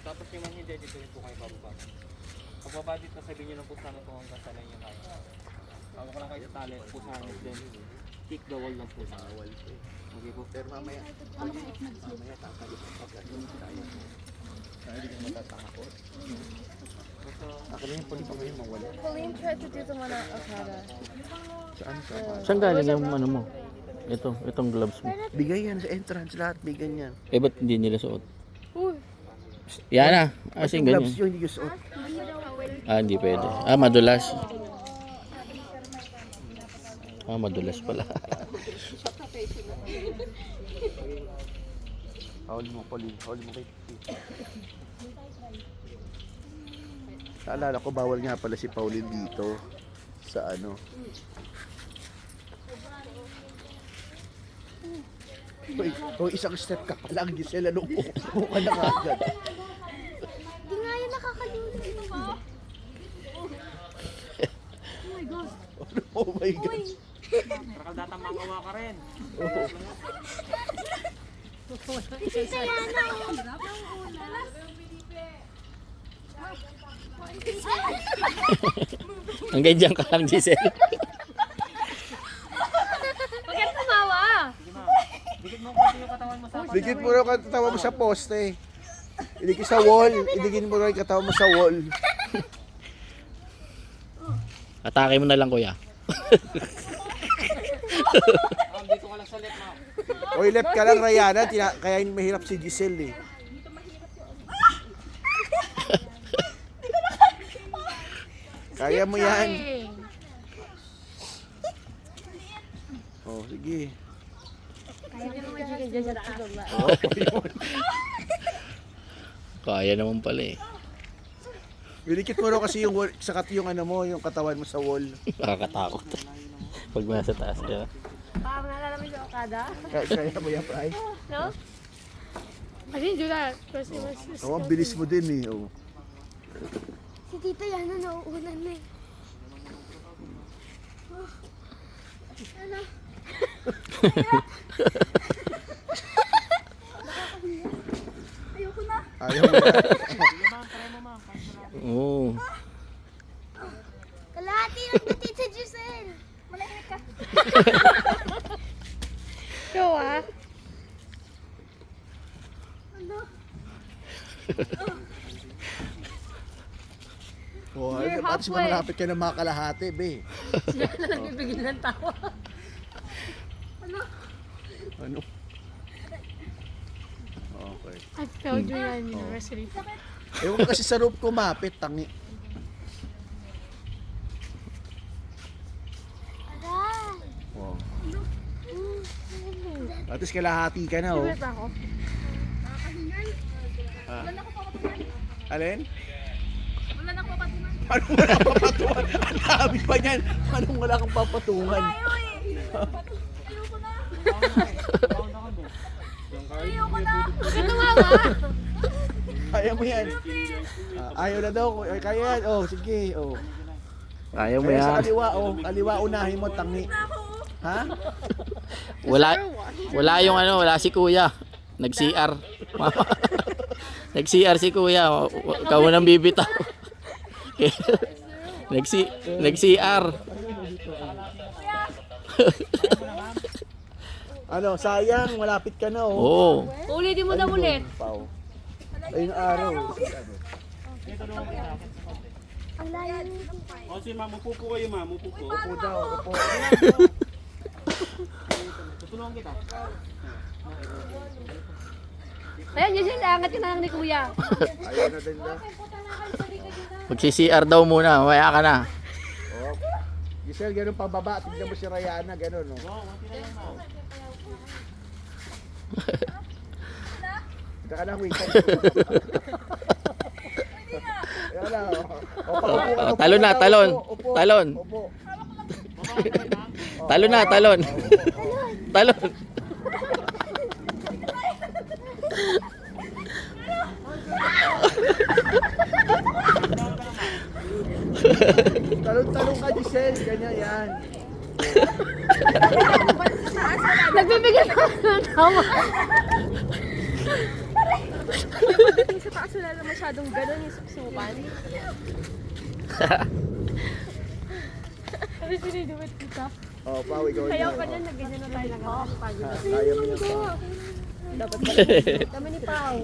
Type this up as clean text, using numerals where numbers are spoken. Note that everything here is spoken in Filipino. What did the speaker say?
Tapos yung mga hindi, dito rin po kayo bababa. Pagbaba dito, sabihin nyo lang po sana kung hanggang saan nyo kaya. Ako ko lang kayo sa tali, po sa hanggang din. Kick the wall lang po sa wall. Okay po. Pero mamaya tatalit ang pagkain tayo. Kaya hindi ka matatakot. Akin na yung puli pa ngayon mawala. Pauline tried to do the one at Okada. Saan ka? Saan galing yung ano mo? Itong gloves mo. Bigay yan sa entrance lahat, bigay yan. Eh, ba't hindi nila suot? Yan na. As in, ganyan. Gloves yun, hindi yung suot. Ah, hindi pwede. Ah, madulas. Ah, madulas pala. Hawal mo, Pauline. Hawal mo kay Naalala ko, bawal nga pala si Pauline dito sa ano. Hoy, isang step ka pa lang, Giselle. Ano mo ka na agad? Di nga yun nakakalimutan ko. Oh my God. Rakal mangawa ka rin. Tita Yana. Hanggang dyan ka lang, Giselle. Bakit tumawa? Dikit mo kasi yung katawan mo sa Dikit mo rin katawa mo sa poste. Idikit sa wall. Idikit mo rin katawa mo sa wall. Atake mo na lang, kuya. dito ka lang sa left mo. Oy, left ka lang, Rayana. Kaya mahirap si Giselle eh. Kaya mo yan. Oh, sige. Oh, yun. Kaya naman pala eh. Bilikit mo rin kasi yung wall, sakat yung ano mo, yung katawan mo sa wall. Nakakatakot. Pag nasa taas ka. Parang nalala mo yung Okada? Kaya mo yan, Pray. No? I didn't do that. Because it was just Oh, ang bilis mo din eh. Oh. Si Tita Yana nauunan na eh. Ano? Ayoko na. Ayaw mo yan. Oo. Kalahati lang na Tita Giselle. Malahimik ka. Ikaw ah. Ano? Oh, You're at least halfway. malapit ka na mga kalahati, be. Sila na nagbibigil ng tawa. Ano? Ano? Okay. I failed during university. Ewan ko kasi sa roof kumapit, tangi. Oh. At least kalahati ka na, oh. Ulit ako. Ah. Alin? Wala na ko patungan. Anong wala kang papatungan? Ang dami pa niyan. Anong wala kang papatungan? Ayoko na. Ayoko na. Bakit tumawa? Kaya mo yan. Ayaw na daw. Ay, kaya yan. Oh, sige. Oh. Kaya mo Kaya sa yan. kaliwa, oh. Kaliwa unahin mo, tangi. Ha? Wala yung ano, wala si kuya. Nag-CR. Nag-CR si kuya. Ikaw nang bibitaw. Nag-CR. Ano, sayang. Malapit ka na, oh. Oo. Ulitin mo na ulit. Pao. Ayun araw. Ang layo. O si ma'am, upo po kayo ma'am, upo po. Upo daw, upo. Tutulungan kita. Ayan, yun siya. Angat ka na lang ni Kuya. Ayaw na din daw. Magsi-CR daw muna. Mamaya ka na. Oh. Giselle, ganun pababa. Tignan mo si Rayana, ganun, oh. Ito ka na, wait. Yan na, oh. Upo, Talon na, talon. upo. Talon. Upo. Talon na, talon. Talon. Talon-talon ka, Giselle. Ganyan, yan. Nagpipigil ako ng tawa. Yung sa taas wala lang masyadong gano'n yung suksukan. Ano siniduwit kita? Oh, Pao, ikaw Kaya pa dyan, nag-ganyan na tayo lang. Kaya mo yan. Dapat kami ni Pao.